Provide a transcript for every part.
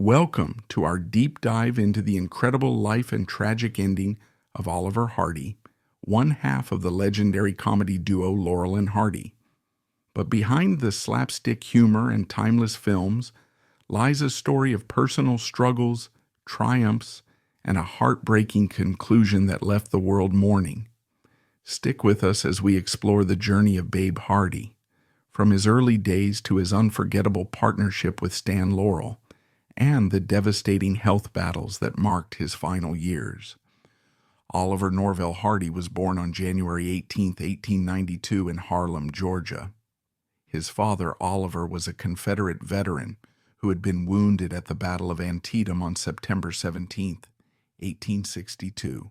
Welcome to our deep dive into the incredible life and tragic ending of Oliver Hardy, one half of the legendary comedy duo Laurel and Hardy. But behind the slapstick humor and timeless films lies a story of personal struggles, triumphs, and a heartbreaking conclusion that left the world mourning. Stick with us as we explore the journey of Babe Hardy, from his early days to his unforgettable partnership with Stan Laurel, and the devastating health battles that marked his final years. Oliver Norvell Hardy was born on January 18, 1892 in Harlem, Georgia. His father, Oliver, was a Confederate veteran who had been wounded at the Battle of Antietam on September 17, 1862.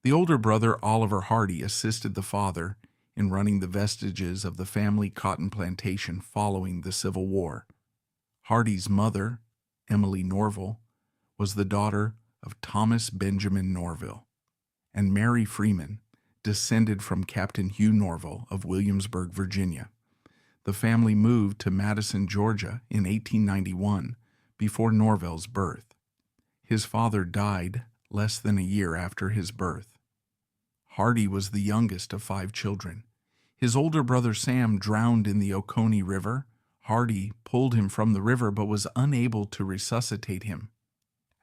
The older brother, Oliver Hardy, assisted the father in running the vestiges of the family cotton plantation following the Civil War. Hardy's mother, Emily Norvell, was the daughter of Thomas Benjamin Norvell, and Mary Freeman, descended from Captain Hugh Norvell of Williamsburg, Virginia. The family moved to Madison, Georgia in 1891, before Norvell's birth. His father died less than a year after his birth. Hardy was the youngest of 5 children. His older brother Sam drowned in the Oconee River. Hardy pulled him from the river but was unable to resuscitate him.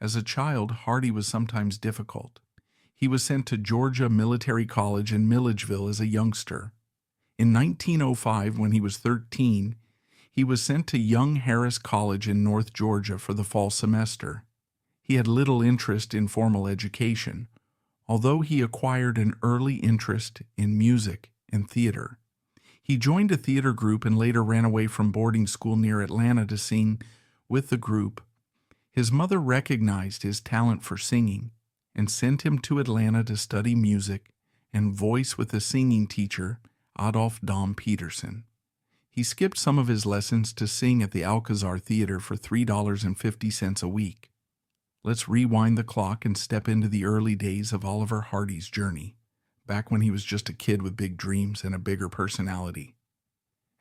As a child, Hardy was sometimes difficult. He was sent to Georgia Military College in Milledgeville as a youngster. In 1905, when he was 13, he was sent to Young Harris College in North Georgia for the fall semester. He had little interest in formal education, although he acquired an early interest in music and theater. He joined a theater group and later ran away from boarding school near Atlanta to sing with the group. His mother recognized his talent for singing and sent him to Atlanta to study music and voice with a singing teacher, Adolph Dom Peterson. He skipped some of his lessons to sing at the Alcazar Theater for $3.50 a week. Let's rewind the clock and step into the early days of Oliver Hardy's journey, back when he was just a kid with big dreams and a bigger personality.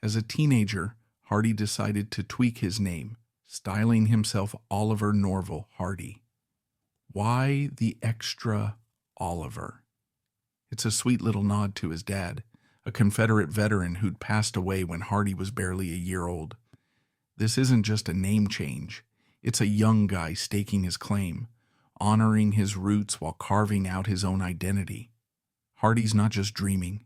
As a teenager, Hardy decided to tweak his name, styling himself Oliver Norvell Hardy. Why the extra Oliver? It's a sweet little nod to his dad, a Confederate veteran who'd passed away when Hardy was barely a year old. This isn't just a name change. It's a young guy staking his claim, honoring his roots while carving out his own identity. Hardy's not just dreaming.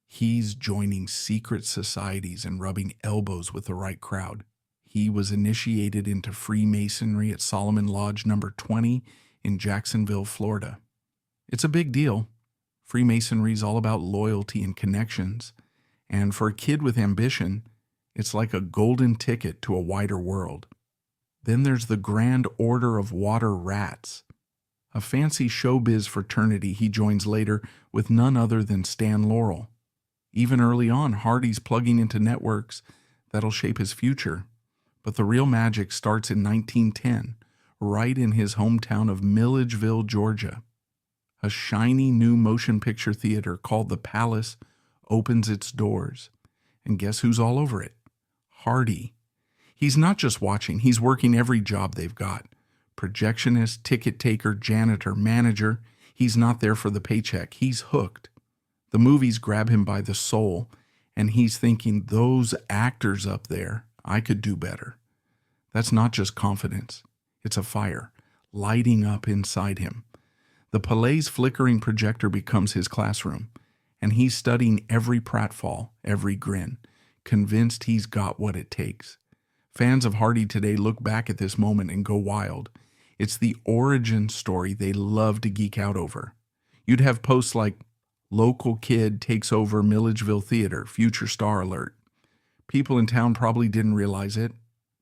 He's joining secret societies and rubbing elbows with the right crowd. He was initiated into Freemasonry at Solomon Lodge No. 20 in Jacksonville, Florida. It's a big deal. Freemasonry is all about loyalty and connections, and for a kid with ambition, it's like a golden ticket to a wider world. Then there's the Grand Order of Water Rats, a fancy showbiz fraternity he joins later with none other than Stan Laurel. Even early on, Hardy's plugging into networks that'll shape his future. But the real magic starts in 1910, right in his hometown of Milledgeville, Georgia. A shiny new motion picture theater called the Palace opens its doors. And guess who's all over it? Hardy. He's not just watching, he's working every job they've got. Projectionist, ticket taker, janitor, manager. He's not there for the paycheck. He's hooked. The movies grab him by the soul, and he's thinking, those actors up there, I could do better. That's not just confidence. It's a fire lighting up inside him. The Palay's flickering projector becomes his classroom, and he's studying every pratfall, every grin, convinced he's got what it takes. Fans of Hardy today look back at this moment and go wild. It's the origin story they love to geek out over. You'd have posts like, local kid takes over Milledgeville Theater, future star alert. People in town probably didn't realize it,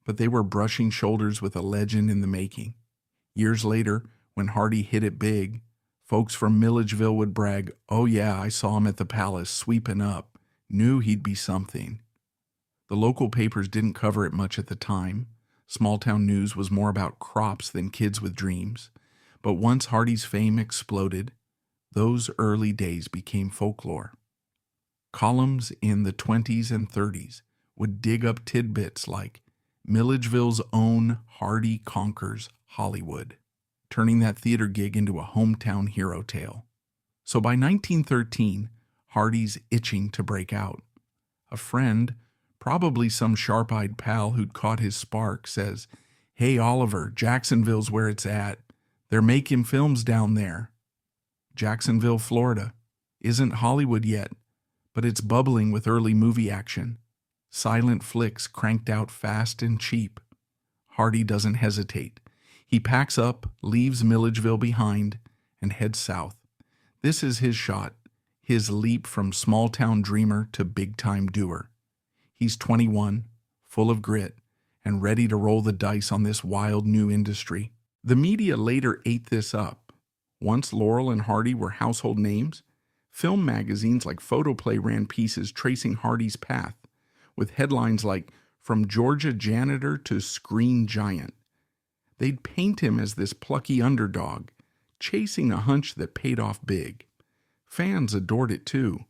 but they were brushing shoulders with a legend in the making. Years later, when Hardy hit it big, folks from Milledgeville would brag, oh yeah, I saw him at the Palace sweeping up, knew he'd be something. The local papers didn't cover it much at the time. Small-town news was more about crops than kids with dreams. But once Hardy's fame exploded, those early days became folklore. Columns in the 20s and 30s would dig up tidbits like Milledgeville's own Hardy conquers Hollywood, turning that theater gig into a hometown hero tale. So by 1913, Hardy's itching to break out. A friend, probably some sharp-eyed pal who'd caught his spark, says, "Hey, Oliver, Jacksonville's where it's at. They're making films down there." Jacksonville, Florida, isn't Hollywood yet, but it's bubbling with early movie action. Silent flicks cranked out fast and cheap. Hardy doesn't hesitate. He packs up, leaves Milledgeville behind, and heads south. This is his shot, his leap from small-town dreamer to big-time doer. He's 21, full of grit, and ready to roll the dice on this wild new industry. The media later ate this up. Once Laurel and Hardy were household names, film magazines like Photoplay ran pieces tracing Hardy's path, with headlines like "From Georgia Janitor to Screen Giant." They'd paint him as this plucky underdog, chasing a hunch that paid off big. Fans adored it too.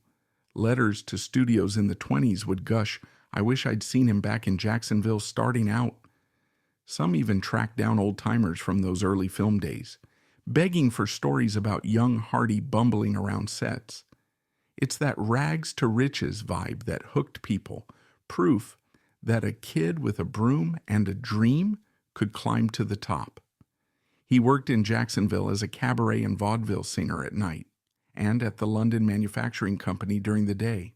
Letters to studios in the 20s would gush, "I wish I'd seen him back in Jacksonville starting out." Some even tracked down old-timers from those early film days, begging for stories about young Hardy bumbling around sets. It's that rags to riches vibe that hooked people, proof that a kid with a broom and a dream could climb to the top. He worked in Jacksonville as a cabaret and vaudeville singer at night, and at the London Manufacturing Company during the day.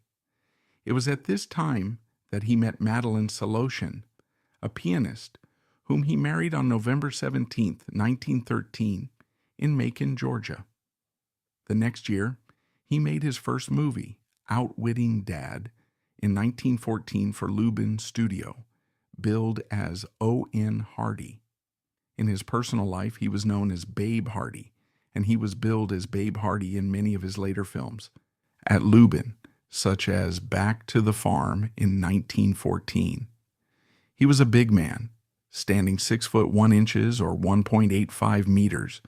It was at this time that he met Madeline Soloshin, a pianist, whom he married on November 17, 1913, in Macon, Georgia. The next year, he made his first movie, Outwitting Dad, in 1914 for Lubin Studio, billed as O.N. Hardy. In his personal life, he was known as Babe Hardy, and he was billed as Babe Hardy in many of his later films. At Lubin, such as Back to the Farm in 1914. He was a big man, standing 6 foot 1 inches or 1.85 meters,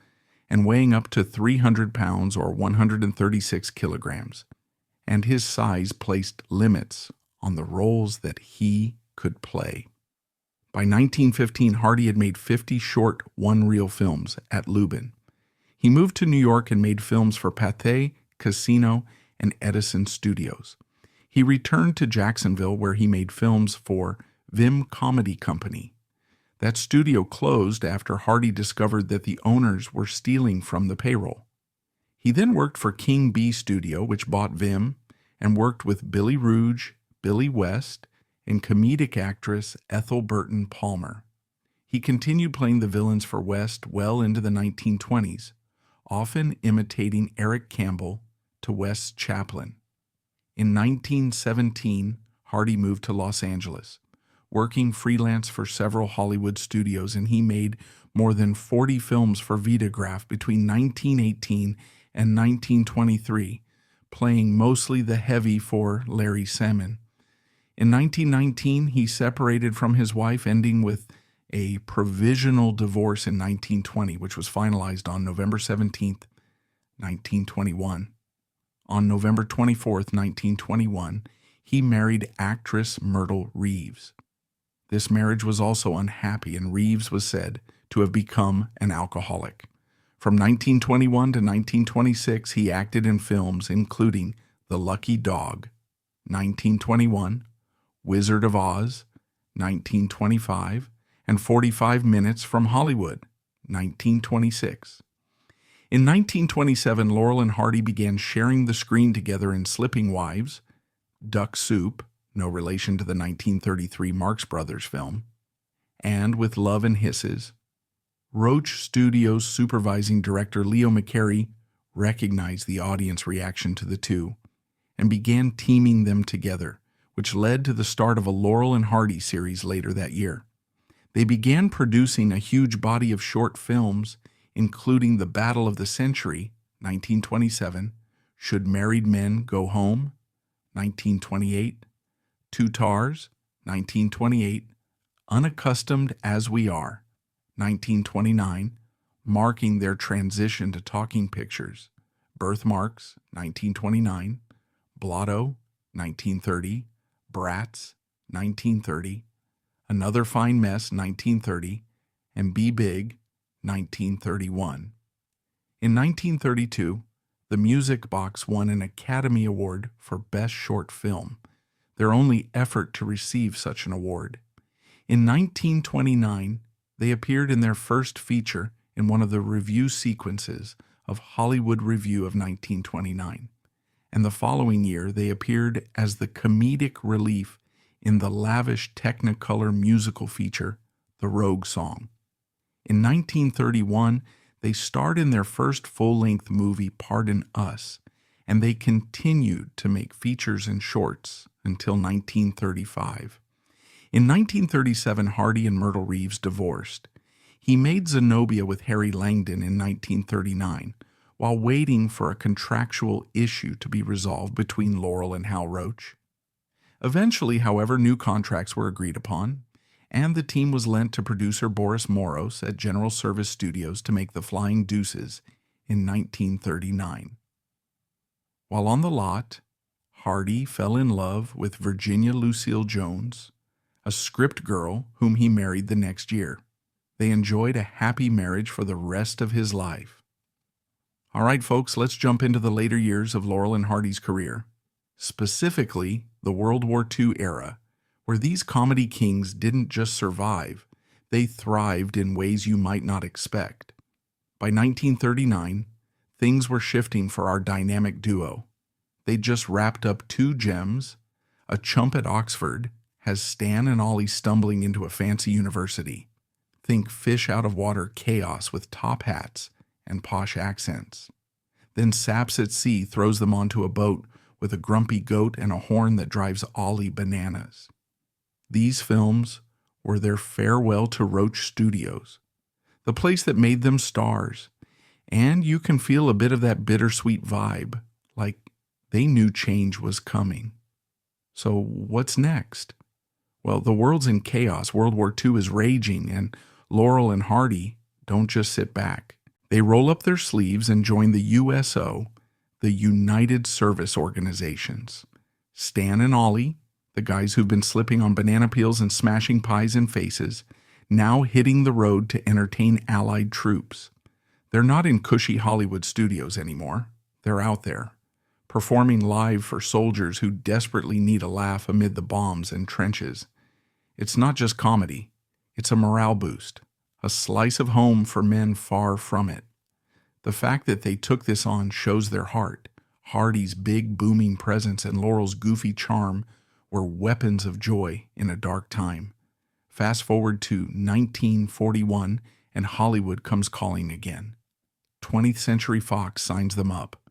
and weighing up to 300 pounds or 136 kilograms. And his size placed limits on the roles that he could play. By 1915, Hardy had made 50 short one-reel films at Lubin. He moved to New York and made films for Pathé, Casino, and Edison Studios. He returned to Jacksonville where he made films for Vim Comedy Company. That studio closed after Hardy discovered that the owners were stealing from the payroll. He then worked for King B Studio, which bought Vim, and worked with Billy Rouge, Billy West, and comedic actress Ethel Burton Palmer. He continued playing the villains for West well into the 1920s, often imitating Eric Campbell to West's Chaplin. In 1917, Hardy moved to Los Angeles, working freelance for several Hollywood studios, and he made more than 40 films for Vitagraph between 1918 and 1923, playing mostly the heavy for Larry Salmon. In 1919, he separated from his wife, ending with a provisional divorce in 1920, which was finalized on November 17, 1921. On November 24, 1921, he married actress Myrtle Reeves. This marriage was also unhappy, and Reeves was said to have become an alcoholic. From 1921 to 1926, he acted in films including The Lucky Dog, 1921, Wizard of Oz, 1925, and 45 Minutes from Hollywood, 1926. In 1927, Laurel and Hardy began sharing the screen together in Slipping Wives, Duck Soup, no relation to the 1933 Marx Brothers film, and with Love and Hisses. Roach Studios supervising director Leo McCarey recognized the audience reaction to the two and began teaming them together, which led to the start of a Laurel and Hardy series later that year. They began producing a huge body of short films, including The Battle of the Century, 1927, Should Married Men Go Home, 1928, Two Tars, 1928, Unaccustomed as We Are, 1929, marking their transition to talking pictures, Birthmarks, 1929, Blotto, 1930, Bratz, 1930, Another Fine Mess, 1930, and Be Big, 1931. In 1932, The Music Box won an Academy Award for Best Short Film, their only effort to receive such an award. In 1929, they appeared in their first feature in one of the review sequences of Hollywood Review of 1929, and the following year they appeared as the comedic relief in the lavish Technicolor musical feature, The Rogue Song. In 1931, they starred in their first full-length movie, Pardon Us, and they continued to make features and shorts until 1935. In 1937, Hardy and Myrtle Reeves divorced. He made Zenobia with Harry Langdon in 1939, while waiting for a contractual issue to be resolved between Laurel and Hal Roach. Eventually, however, new contracts were agreed upon, and the team was lent to producer Boris Moros at General Service Studios to make The Flying Deuces in 1939. While on the lot, Hardy fell in love with Virginia Lucille Jones, a script girl whom he married the next year. They enjoyed a happy marriage for the rest of his life. All right, folks, let's jump into the later years of Laurel and Hardy's career, specifically the World War II era, where these comedy kings didn't just survive, they thrived in ways you might not expect. By 1939, things were shifting for our dynamic duo. They'd just wrapped up 2 gems, A Chump at Oxford has Stan and Ollie stumbling into a fancy university. Think fish out of water chaos with top hats and posh accents. Then Saps at Sea throws them onto a boat with a grumpy goat and a horn that drives Ollie bananas. These films were their farewell to Roach Studios, the place that made them stars, and you can feel a bit of that bittersweet vibe, like they knew change was coming. So what's next? Well, the world's in chaos, World War II is raging, and Laurel and Hardy don't just sit back. They roll up their sleeves and join the USO, the United Service Organizations. Stan and Ollie, the guys who've been slipping on banana peels and smashing pies in faces, now hitting the road to entertain Allied troops. They're not in cushy Hollywood studios anymore. They're out there, performing live for soldiers who desperately need a laugh amid the bombs and trenches. It's not just comedy. It's a morale boost, a slice of home for men far from it. The fact that they took this on shows their heart. Hardy's big, booming presence and Laurel's goofy charm were weapons of joy in a dark time. Fast forward to 1941, and Hollywood comes calling again. 20th Century Fox signs them up.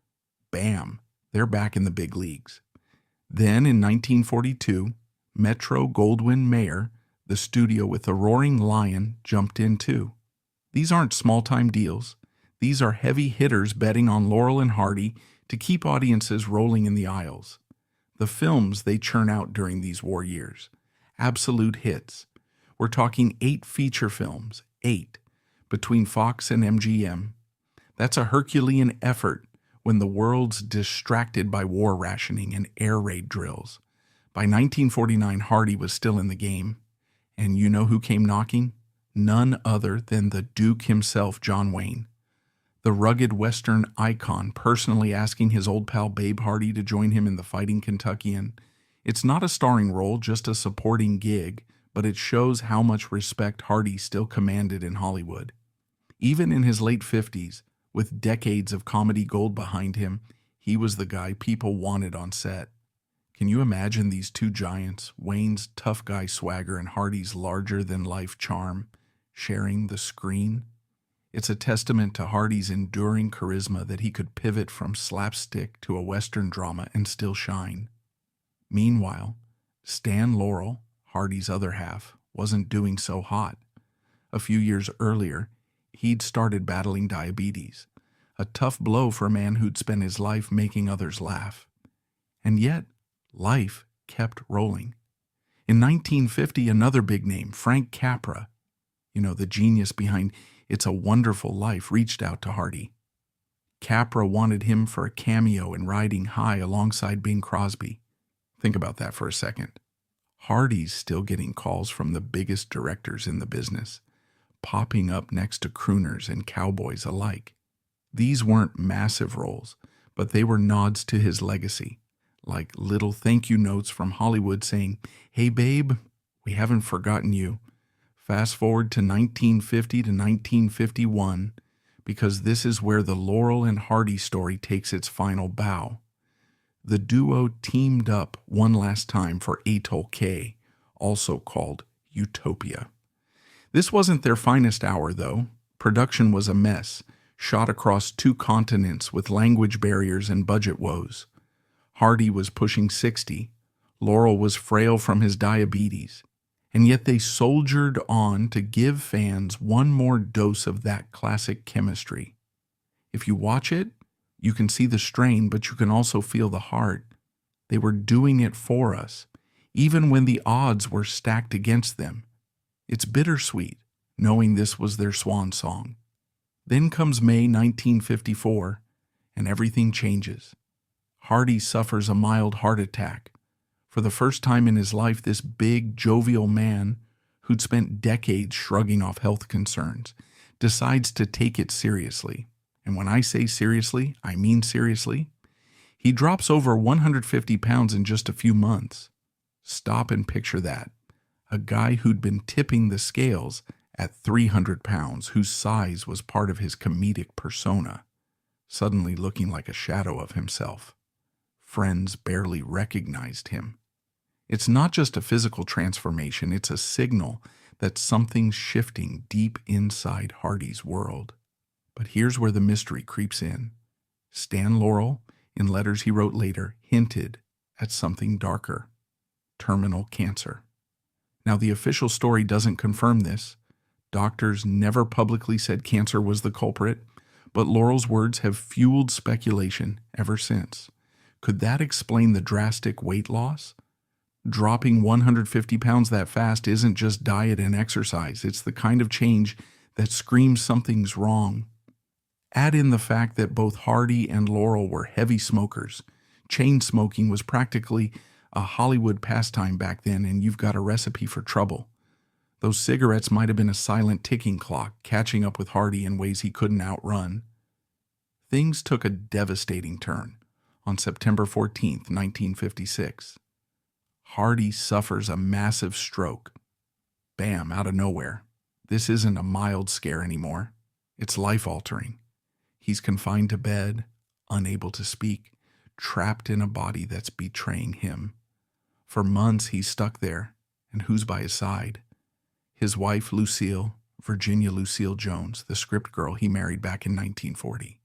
Bam! They're back in the big leagues. Then in 1942, Metro-Goldwyn-Mayer, the studio with the Roaring Lion, jumped in too. These aren't small-time deals. These are heavy hitters betting on Laurel and Hardy to keep audiences rolling in the aisles. The films they churn out during these war years, absolute hits. We're talking 8 feature films, 8, between Fox and MGM. That's a Herculean effort when the world's distracted by war rationing and air raid drills. By 1949, Hardy was still in the game. And you know who came knocking? None other than the Duke himself, John Wayne. The rugged Western icon personally asking his old pal Babe Hardy to join him in The Fighting Kentuckian. It's not a starring role, just a supporting gig, but it shows how much respect Hardy still commanded in Hollywood. Even in his late 50s, with decades of comedy gold behind him, he was the guy people wanted on set. Can you imagine these 2 giants, Wayne's tough guy swagger and Hardy's larger-than-life charm, sharing the screen? It's a testament to Hardy's enduring charisma that he could pivot from slapstick to a Western drama and still shine. Meanwhile, Stan Laurel, Hardy's other half, wasn't doing so hot. A few years earlier, he'd started battling diabetes, a tough blow for a man who'd spent his life making others laugh. And yet, life kept rolling. In 1950, another big name, Frank Capra, the genius behind It's a Wonderful Life, reached out to Hardy. Capra wanted him for a cameo in Riding High alongside Bing Crosby. Think about that for a second. Hardy's still getting calls from the biggest directors in the business, popping up next to crooners and cowboys alike. These weren't massive roles, but they were nods to his legacy, like little thank you notes from Hollywood saying, "Hey babe, we haven't forgotten you." Fast forward to 1950 to 1951, because this is where the Laurel and Hardy story takes its final bow. The duo teamed up one last time for Atoll K, also called Utopia. This wasn't their finest hour, though. Production was a mess, shot across 2 continents with language barriers and budget woes. Hardy was pushing 60. Laurel was frail from his diabetes. And yet they soldiered on to give fans one more dose of that classic chemistry. If you watch it, you can see the strain, but you can also feel the heart. They were doing it for us, even when the odds were stacked against them. It's bittersweet, knowing this was their swan song. Then comes May 1954, and everything changes. Hardy suffers a mild heart attack. For the first time in his life, this big, jovial man, who'd spent decades shrugging off health concerns, decides to take it seriously. And when I say seriously, I mean seriously. He drops over 150 pounds in just a few months. Stop and picture that. A guy who'd been tipping the scales at 300 pounds, whose size was part of his comedic persona, suddenly looking like a shadow of himself. Friends barely recognized him. It's not just a physical transformation, it's a signal that something's shifting deep inside Hardy's world. But here's where the mystery creeps in. Stan Laurel, in letters he wrote later, hinted at something darker: terminal cancer. Now, the official story doesn't confirm this. Doctors never publicly said cancer was the culprit, but Laurel's words have fueled speculation ever since. Could that explain the drastic weight loss? Dropping 150 pounds that fast isn't just diet and exercise. It's the kind of change that screams something's wrong. Add in the fact that both Hardy and Laurel were heavy smokers. Chain smoking was practically a Hollywood pastime back then, and you've got a recipe for trouble. Those cigarettes might have been a silent ticking clock, catching up with Hardy in ways he couldn't outrun. Things took a devastating turn on September 14th, 1956. Hardy suffers a massive stroke. Bam, out of nowhere. This isn't a mild scare anymore. It's life-altering. He's confined to bed, unable to speak, trapped in a body that's betraying him. For months he's stuck there, and who's by his side? His wife, Lucille, Virginia Lucille Jones, the script girl he married back in 1940.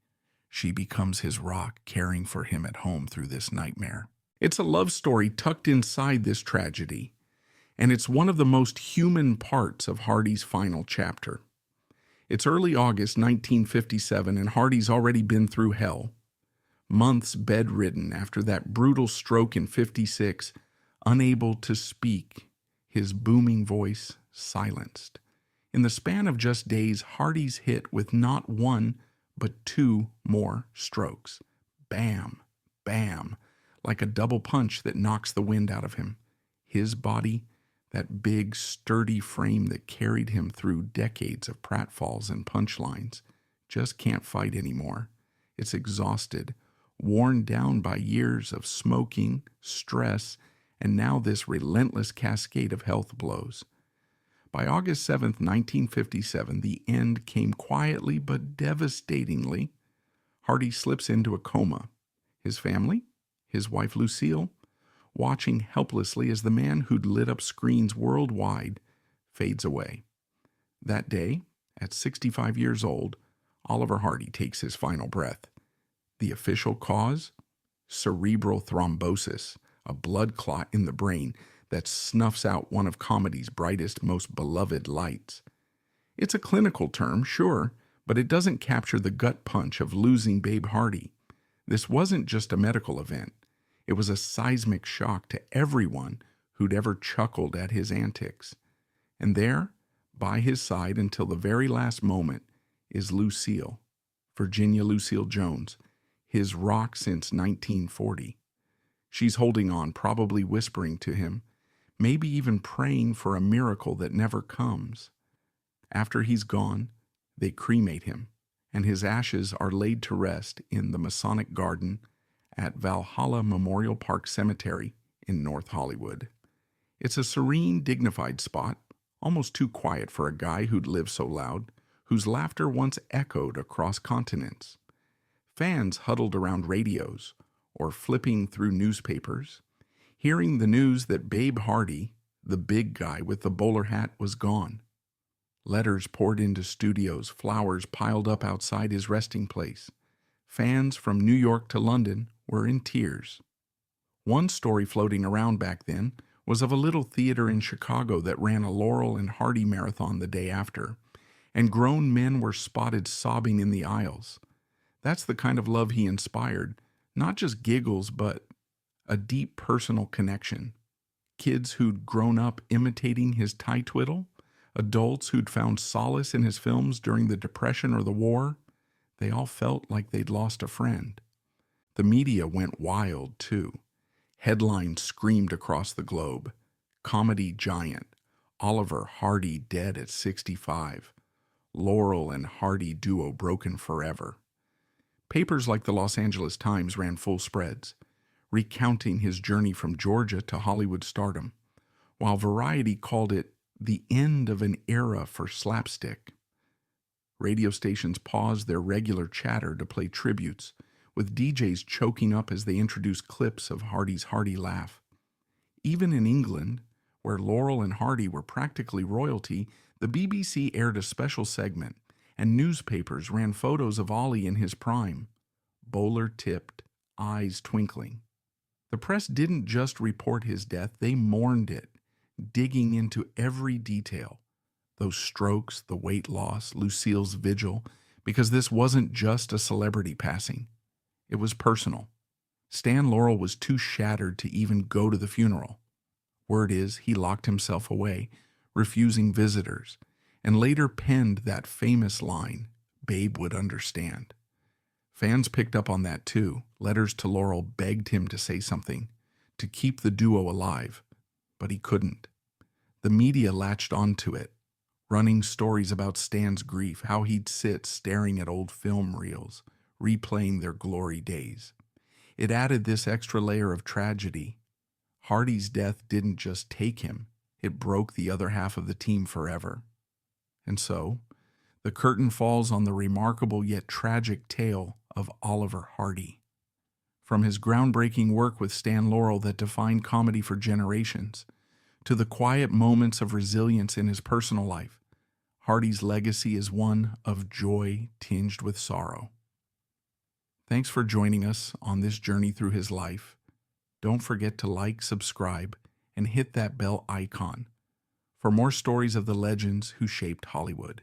She becomes his rock, caring for him at home through this nightmare. It's a love story tucked inside this tragedy, and it's one of the most human parts of Hardy's final chapter. It's early August 1957, and Hardy's already been through hell. Months bedridden after that brutal stroke in 56, unable to speak, his booming voice silenced. In the span of just days, Hardy's hit with not one, but 2 more strokes. Bam, bam, like a double punch that knocks the wind out of him. His body, that big, sturdy frame that carried him through decades of pratfalls and punchlines, just can't fight anymore. It's exhausted, worn down by years of smoking, stress, and now this relentless cascade of health blows. By August 7th, 1957, the end came quietly but devastatingly. Hardy slips into a coma. His family, his wife Lucille, watching helplessly as the man who'd lit up screens worldwide fades away. That day, at 65 years old, Oliver Hardy takes his final breath. The official cause? Cerebral thrombosis, a blood clot in the brain that snuffs out one of comedy's brightest, most beloved lights. It's a clinical term, sure, but it doesn't capture the gut punch of losing Babe Hardy. This wasn't just a medical event. It was a seismic shock to everyone who'd ever chuckled at his antics. And there, by his side until the very last moment, is Lucille, Virginia Lucille Jones, his rock since 1940. She's holding on, probably whispering to him, maybe even praying for a miracle that never comes. After he's gone, they cremate him, and his ashes are laid to rest in the Masonic Garden at Valhalla Memorial Park Cemetery in North Hollywood. It's a serene, dignified spot, almost too quiet for a guy who'd lived so loud, whose laughter once echoed across continents. Fans huddled around radios or flipping through newspapers, hearing the news that Babe Hardy, the big guy with the bowler hat, was gone. Letters poured into studios, flowers piled up outside his resting place. Fans from New York to London were in tears. One story floating around back then was of a little theater in Chicago that ran a Laurel and Hardy marathon the day after, and grown men were spotted sobbing in the aisles. That's the kind of love he inspired, not just giggles, but a deep personal connection. Kids who'd grown up imitating his tie twiddle, adults who'd found solace in his films during the Depression or the war, they all felt like they'd lost a friend. The media went wild, too. Headlines screamed across the globe. Comedy giant, Oliver Hardy dead at 65. Laurel and Hardy duo broken forever. Papers like the Los Angeles Times ran full spreads, recounting his journey from Georgia to Hollywood stardom, while Variety called it the end of an era for slapstick. Radio stations paused their regular chatter to play tributes, with DJs choking up as they introduced clips of Hardy's hearty laugh. Even in England, where Laurel and Hardy were practically royalty, the BBC aired a special segment, and newspapers ran photos of Ollie in his prime, bowler-tipped, eyes twinkling. The press didn't just report his death, they mourned it, digging into every detail. Those strokes, the weight loss, Lucille's vigil, because this wasn't just a celebrity passing. It was personal. Stan Laurel was too shattered to even go to the funeral. Word is he locked himself away, refusing visitors, and later penned that famous line, "Babe would understand." Fans picked up on that too. Letters to Laurel begged him to say something, to keep the duo alive, but he couldn't. The media latched onto it, running stories about Stan's grief, how he'd sit staring at old film reels, replaying their glory days. It added this extra layer of tragedy. Hardy's death didn't just take him, it broke the other half of the team forever. And so, the curtain falls on the remarkable yet tragic tale of Oliver Hardy. From his groundbreaking work with Stan Laurel that defined comedy for generations, to the quiet moments of resilience in his personal life, Hardy's legacy is one of joy tinged with sorrow. Thanks for joining us on this journey through his life. Don't forget to like, subscribe, and hit that bell icon for more stories of the legends who shaped Hollywood.